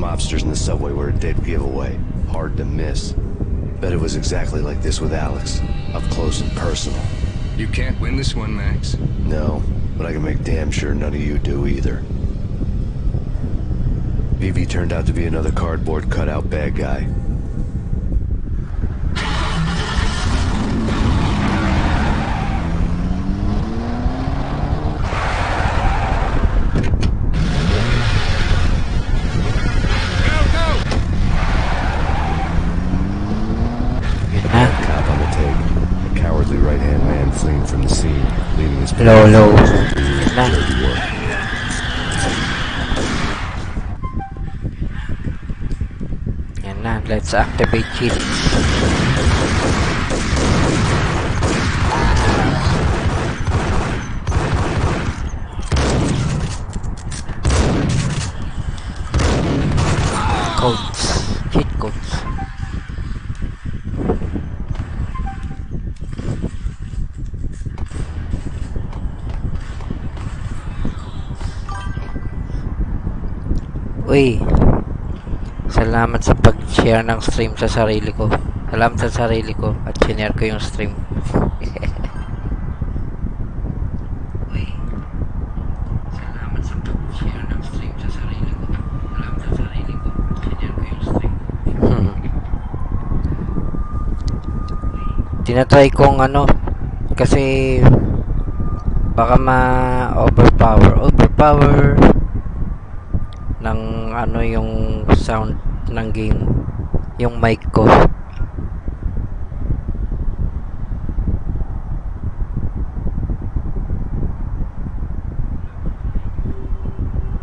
mobsters in the subway were a dead giveaway. Hard to miss. Bet it was exactly like this with Alex. Up close and personal. You can't win this one, Max. No, but I can make damn sure none of you do either. Vivi turned out to be another cardboard cutout bad guy. Fleeing from the scene, leaving his low. Yan na, let's activate it. Codes, cheat codes. Uy, salamat sa pag-share ng stream sa sarili ko. Salamat sa sarili ko at share ko yung stream. Uy, salamat sa pag-share ng stream sa sarili ko. Salamat sa sarili ko at share ko yung stream. Tinatry kong kasi baka overpower ng yung sound ng game, yung mic ko.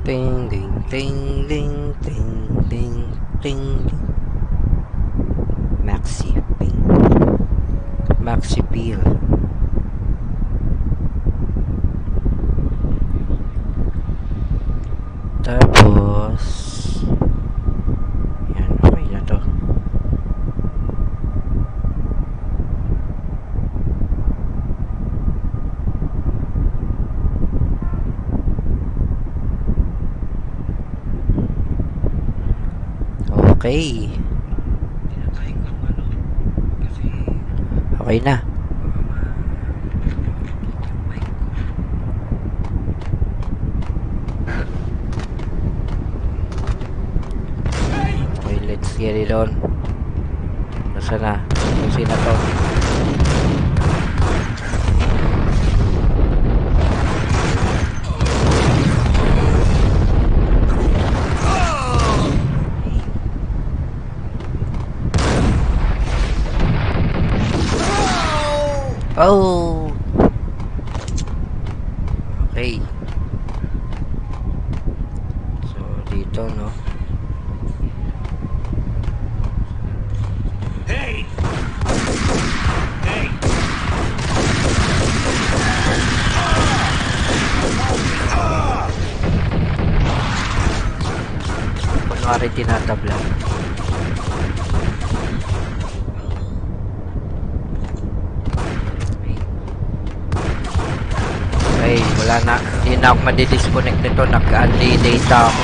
Ting ding ting ding ting ding ting. Maxi Peel. Tapos yan, okay na to. Okay. Okay na. Let's get it on. Nasaan na? Susi na to. Oh! Okay. So, dito, no? Kunwari tinatabla. Okay, wala na. Hindi na ako madi-disconnect nito. Naka-unli data ako.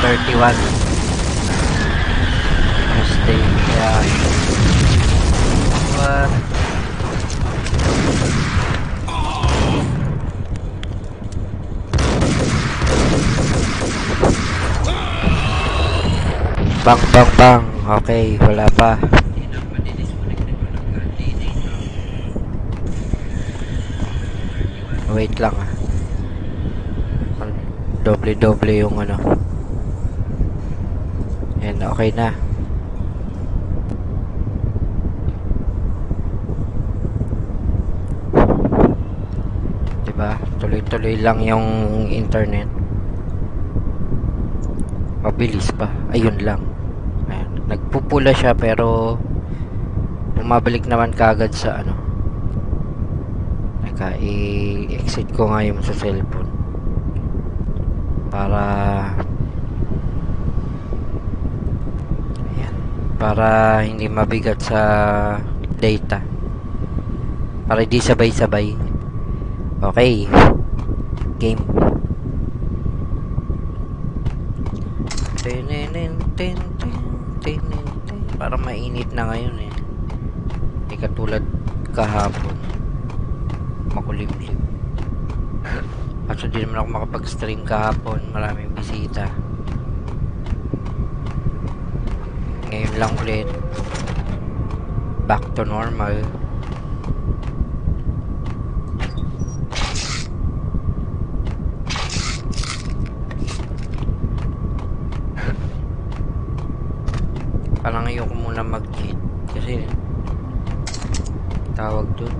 31. Stay. Yan. What? Bang. Okay, wala pa. Wait lang ah. Doble yung Yan, okay na. Diba? Tuloy-tuloy lang yung internet. Mabilis pa. Ayun lang. Ayan. Nagpupula siya pero bumabalik naman kaagad sa i-exit ko nga yung sa cellphone para hindi mabigat sa data, para di sabay-sabay. Okay, game. Tininin, tin, tin, tinin, tin. Parang mainit na ngayon eh. Hindi katulad kahapon. Makulimlim. Kaso di naman ako makapag-stream kahapon. Maraming bisita. Ngayon lang ulit. Back to normal. Parang ayoko muna mag-cheat kasi tawag dun,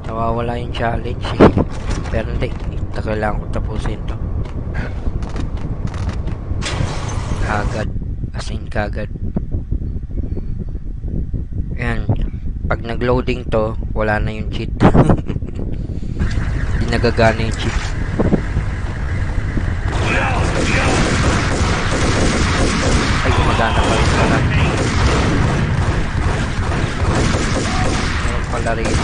nawawala yung challenge eh. Pero hindi, kailangan ko tapusin to kagad, as in kagad. Yan, pag nag-loading to wala na yung cheat. Hindi nagagana yung cheat. Ay, gumagana pa rin pala. Meron pala rin. Hindi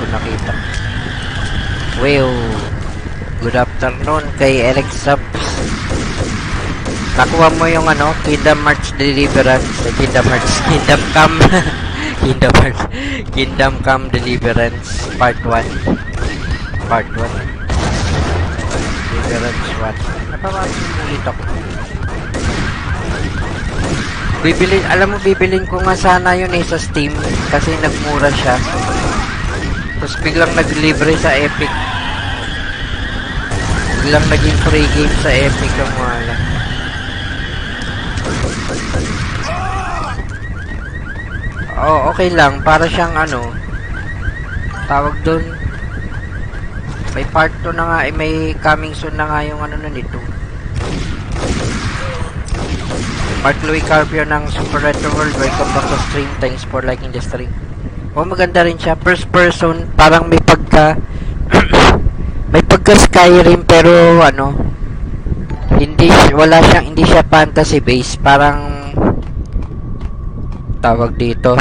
ko nakita. Well, good afternoon kay Alex Subs. Nakuha mo yung ano, Kingdom Hearts Deliverance, Kingdom Hearts, Kingdom Come, Kingdom Hearts, Kingdom Come Deliverance Part 1. Part 1. Deliverance 1. Napapasok ulit ako. Bibilin ko nga sana yun eh sa Steam kasi nagmura siya. Tapos biglang naglibre sa Epic. Biglang naging free game sa Epic ang wala. Oh, okay lang. Para siyang ano, tawag doon. May part 2 na nga, eh, may coming soon na nga yung ano nun ito. Mark Louis Carpio ng Super Retro World. Welcome back to stream. Thanks for liking the stream. Oh, maganda rin siya. First person, parang may pagka may pagka Skyrim pero ano, hindi siya fantasy based. Parang tawag dito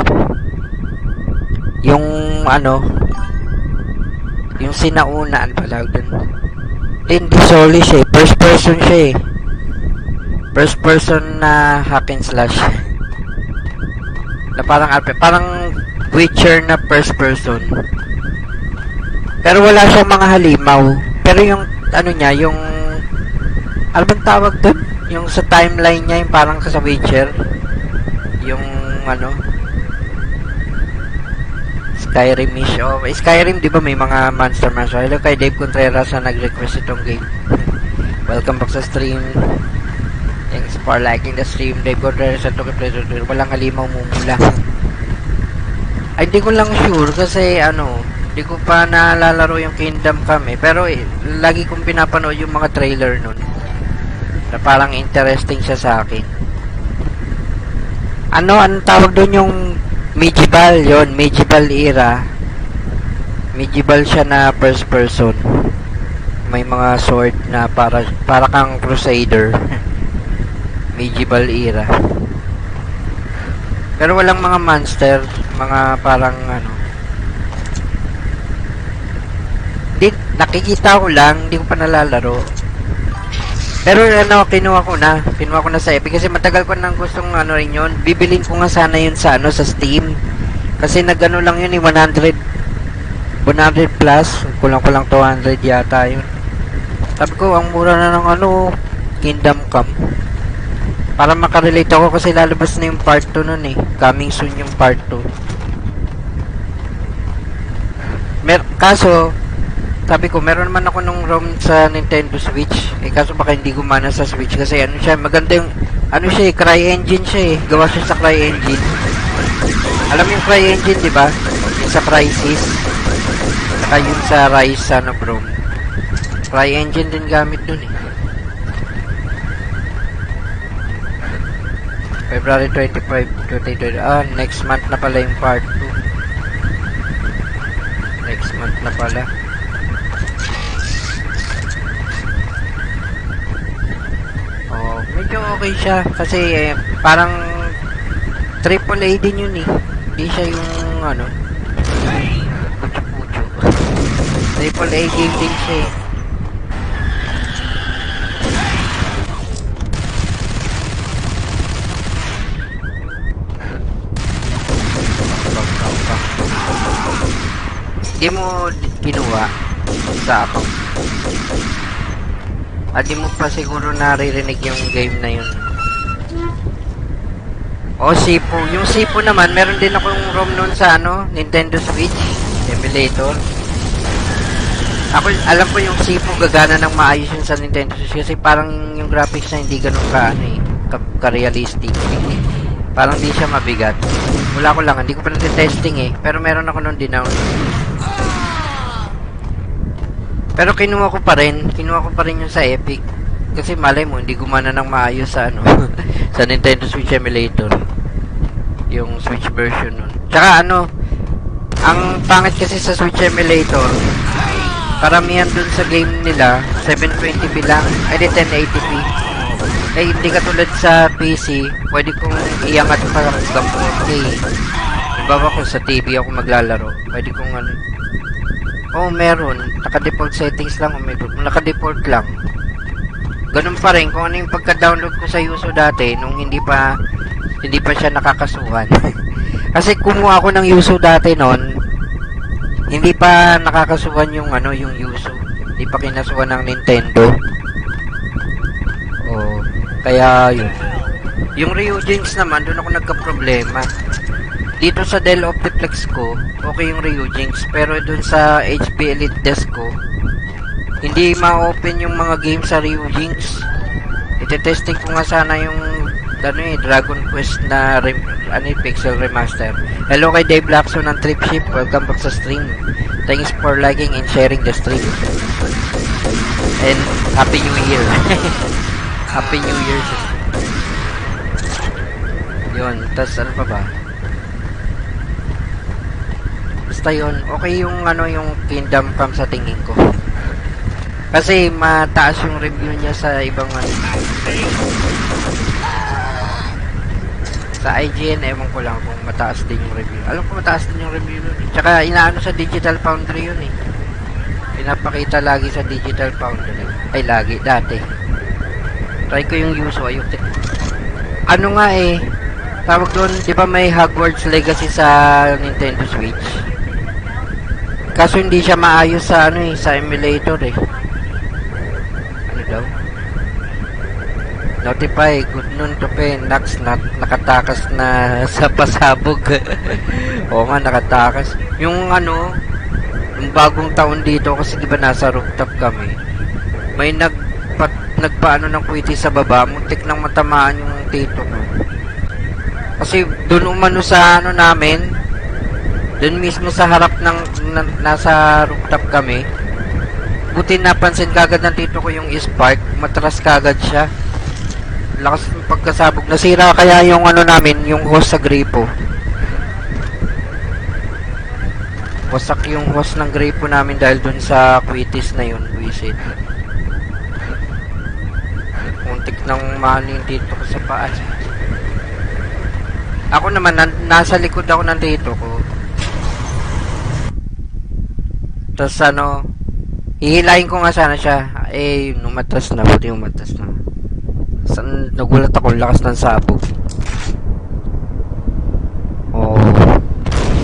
yung ano, yung sinaunaan pala dun. Hindi solo siya eh. First person siya eh. First person na hack and slash na parang Witcher na first person pero wala siyang mga halimaw, pero yung ano niya, yung ano bang tawag dun, yung sa timeline niya yung parang sa Witcher, yung ano, Skyrim-ish. Oh, Skyrim, di ba may mga monster. Hello kay Dave Contreras na nag-request itong game. Welcome back sa stream. Thanks for liking the stream. Dave Contreras at Toki Pleasure. Walang halimaw mumula. Ay, di ko lang sure kasi ano, di ko pa nalalaro yung Kingdom Come eh. Pero lagi kong pinapanood yung mga trailer nun na parang interesting siya sa akin. Anong tawag doon yung medieval, yon medieval era. Medieval siya na first person. May mga sword na para kang crusader. Medieval era. Pero walang mga monster, mga parang ano. Nakikita ko lang, hindi ko pa nalalaro. Pero ano, kinuha ko na sa Epic kasi matagal ko nang gustong ano rin yun. Bibilin ko nga sana yun sa ano, sa Steam. Kasi nagano lang yun eh, 100 plus, kulang 200 yata yun. Sabi ko, ang mura na ng ano, Kingdom Come. Para makarelate ako kasi lalabas na yung part 2 nun eh. Coming soon yung part 2. Kaso, sabi ko, meron naman ako nung ROM sa Nintendo Switch. Eh, kaso baka hindi gumana sa Switch kasi ano siya, maganda yung, ano siya eh, CryEngine siya eh. Gawa siya sa CryEngine. Alam mo yung CryEngine, di ba? Yung sa Crysis. Saka yun sa Rise, ano bro. CryEngine din gamit dun eh. February 25, 2020. Ah, next month na pala yung part 2. Next month na pala. okay siya. Kasi parang AAA din yun eh. Hindi siya yung ano, pucho-pucho. AAA game din siya eh. Hindi mo kinuha sa account. At di mo pa siguro naririnig yung game na yun. O Sipo. Yung Sipo naman, meron din akong ROM nun sa ano, Nintendo Switch emulator. Ako, alam ko yung Sipo gagana ng maayos yun sa Nintendo Switch kasi parang yung graphics na hindi ganun ka, ano eh, ka-realistic. Parang di siya mabigat. Wala ko lang, hindi ko pa nag-testing eh. Pero meron ako nun din. Pero kinuha ko pa rin yung sa Epic. Kasi malay mo, hindi gumana ng maayos sa ano, sa Nintendo Switch emulator. Yung Switch version nun. Tsaka ano, ang pangit kasi sa Switch emulator, karamihan dun sa game nila, 720p lang, edi 1080p. Eh, hindi katulad sa PC, pwede kong iangat pa hanggang 4K. Halimbawa kung sa TV ako maglalaro, pwede kong ano, meron. Naka-default settings lang o may naka-default lang. Ganun pa rin kung ano yung pagka-download ko sa Yuso dati nung hindi pa siya nakakasuhan. Kasi kumuha ako ng Yuso dati noon, hindi pa nakakasuhan yung ano, yung Yuso. Hindi pa kinasuhan ng Nintendo. Kaya yun. Yung Ryujinx naman, doon ako nagka-problema. Dito sa Dell Optiplex ko, okay yung Ryujinx. Pero dun sa HP Elite Desk ko, hindi ma-open yung mga games sa Ryujinx. Ite-testing ko nga sana yung Dragon Quest na Pixel Remaster. Hello kay Dave Lacson ng Tripship. Welcome back sa stream. Thanks for liking and sharing the stream. And Happy New Year. Happy New Year. Yun, tas ano pa ba? Basta yun, okay yung ano, yung Kingdom Come sa tingin ko. Kasi mataas yung review niya sa ibang ano. Sa IGN, ewan ko lang kung mataas din yung review. Alam ko mataas din yung review nun. Tsaka inaano sa Digital Foundry yun eh. Pinapakita lagi sa Digital Foundry. Ay lagi, dati. Try ko yung Yuso, ayun. Ano nga eh, tawag doon, di ba may Hogwarts Legacy sa Nintendo Switch? Kaso hindi siya maayos sa ano eh, sa emulator eh. Ano daw? Notify, good noon to pen, nakatakas na sa pasabog. Oo nga, nakatakas. Yung ano, yung bagong taon dito, kasi di ba nasa rooftop kami, may nagpaano ng kwiti sa baba, muntik nang matamaan yung tito ko. Kasi doon umano sa ano namin, doon mismo sa harap ng nasa rooftop kami. Buti napansin kagad ng tito ko yung spark, matras kagad siya. Lakas ng pagkasabog. Nasira kaya yung ano namin, yung hose sa gripo. Wasak yung hose ng gripo namin dahil doon sa kwitis na yun, buisit. Muntik nang mahalin dito ko sa paa. Ako naman, nasa likod ako ng dito ko. Tapos ano, hihilahin ko nga sana siya. Eh, numatas na, buti umatas na. Nagulat ako, lakas ng sabog. Oh.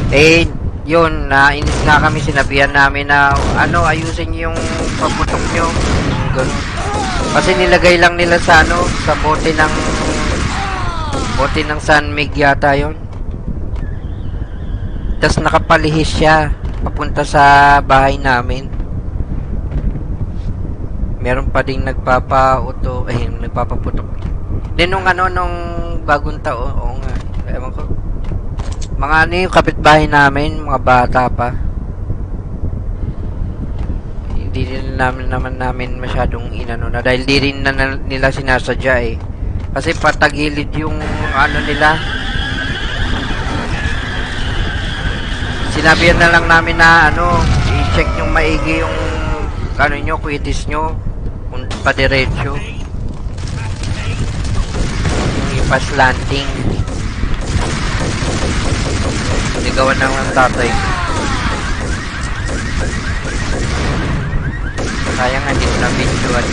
Eh, yun, nainis nga kami, sinabihan namin na, ano, ayusin yung paputok nyo. Ganun. Kasi nilagay lang nila sa ano, sa bote ng Sunmig yata yun. Tapos nakapalihis siya papunta sa bahay namin. Meron pa ding nagpapaputok. Then nung bagong taon, oo nga, ewan ko. Mga ano yung kapitbahay namin, mga bata pa. Hindi rin namin masyadong inano na dahil di rin nila sinasadya eh. Kasi patagilid yung ano nila. Sinabihan na lang namin na ano, i-check yung maigi yung ano nyo, kwitis nyo, kung padiretso. fast landing. Ligawan ng tatay. Sayang nga, hindi ko na videoan.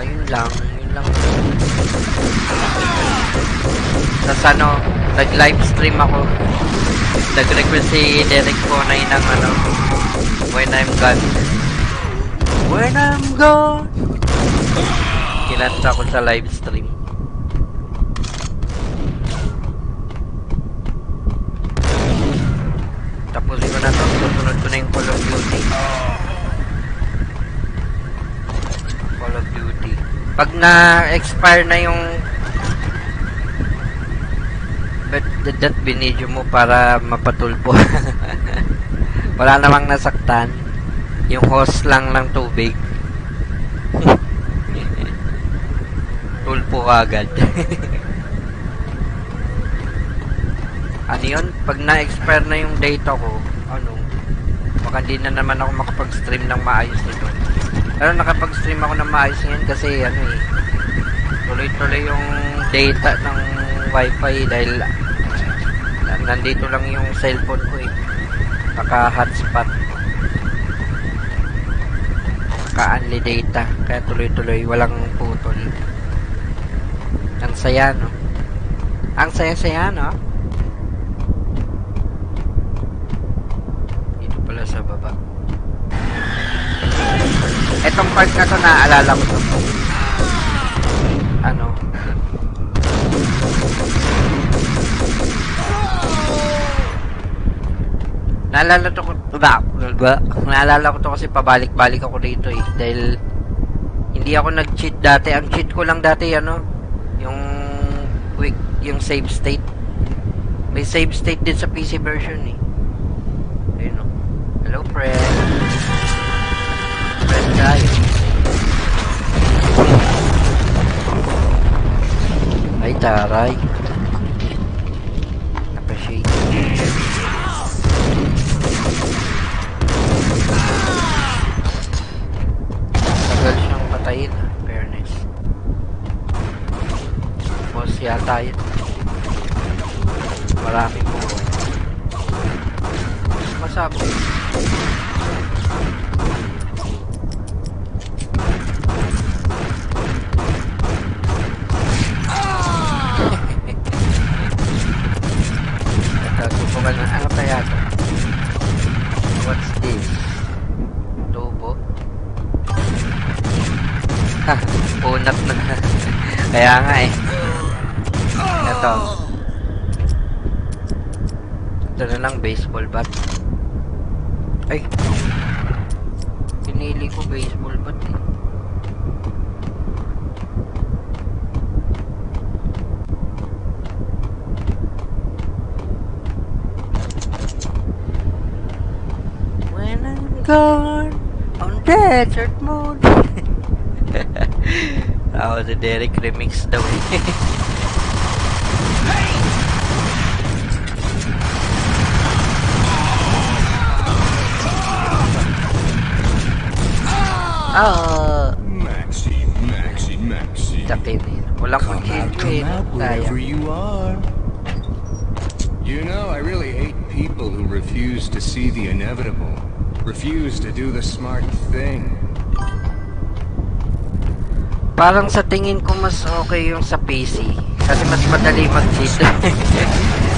Ayun lang, yun lang. Tapos ano, nag-livestream ako. Nag-request si Derek Conay ng ano, When I'm Gone. When I'm gone. Kinanta ko sa livestream. Tapusin ko na to. Susunod ko na yung Call of Duty. Call of Duty. Pag na-expire na yung that binidyo mo para mapatulpo. Wala namang nasaktan. Yung hose lang ng tubig. Tulpo ka agad. Ano yun? Pag na-expire na yung data ko, ano, baka hindi na naman ako makapag-stream ng maayos nito. Pero nakapag-stream ako ng maayos ngayon kasi ano eh, tuloy-tuloy yung data ng wifi dahil nandito lang yung cellphone ko eh. Naka-hotspot. Naka-unli data. Kaya tuloy-tuloy, walang putol. Ang saya, no? Ang saya-saya, no? Dito pala sa baba. Etong part na to, naaalala ko to. Ano? Naalala ko to kasi pabalik-balik ako dito eh. Dahil hindi ako nag-cheat dati. Ang cheat ko lang dati ano, yung quick, yung save state. May save state din sa PC version eh. Ayun o. Hello friend. Friend tayo. Ay taray. Appreciate. Tagal siyang patayin, fairness. Boss yata yun. Maraming buhay. Masabo. Subukan na, ano kaya ito? What's this? Tubo? Ha, punat na. Kaya nga eh. Ito. Ito na lang, baseball bat. Ay! Pinili ko baseball bat eh. When I'm gone on desert moon. Ako si Derek remix daw eh. Maxi. Takin eh. Walang kuchilyo eh. Wherever Kaya. you are. You know, I really hate people who refuse to see the inevitable. Refuse to do the smart thing. Parang sa tingin ko mas okay yung sa PC. Kasi mas madali mag-cheat.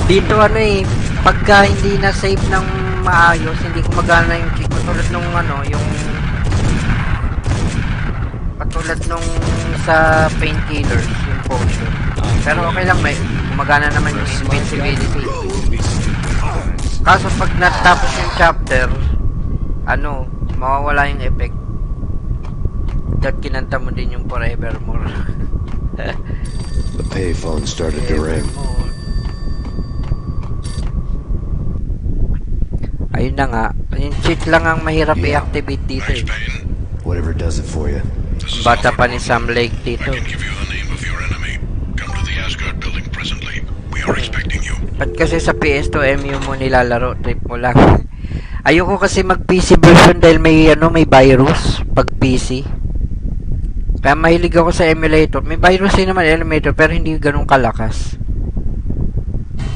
Dito ano eh, pagka hindi na save ng maayos, hindi gumagana yung cheat. Katulad nung ano, yung katulad nung sa painkillers, yung potion. Pero okay lang, may gumagana naman yung invincibility. Kaso pag natapos yung chapter, ano, mawawala yung effect. Dahil kinanta mo din yung Forevermore. The payphone started to ring. Ayun na nga, yung cheat lang ang mahirap i-activate dito eh. Whatever does it for you. Bata pa ni Sam Lake dito. Ba't kasi sa PS2 MU mo nilalaro, trip mo lang. Ayoko kasi mag PC version dahil may ano, may virus pag PC. Kaya mahilig ako sa emulator. May virus din naman emulator pero hindi ganun kalakas.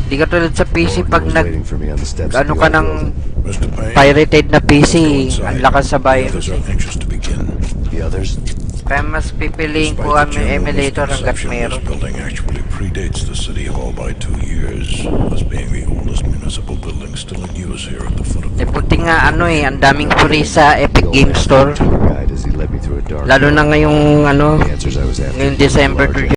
Hindi ka tulad sa PC pag Morgan was waiting for me on the steps of ano the ka old ng building. Mr. Payne, pirated na PC, go inside. ang lakas sa The virus. others are anxious to begin. The others? Kaya mas pipiliin ko Despite the ang general emulator hanggat misconception, meron. this building actually predates the City Hall by 2 years, thus being the oldest municipal building still in use here at the foot of Eh the buti nga ano ang daming free sa Epic The old Game man Store. tour guide as he led me through a dark Lalo na hall. ngayong ano, The answers I was after ngayong grew December larger.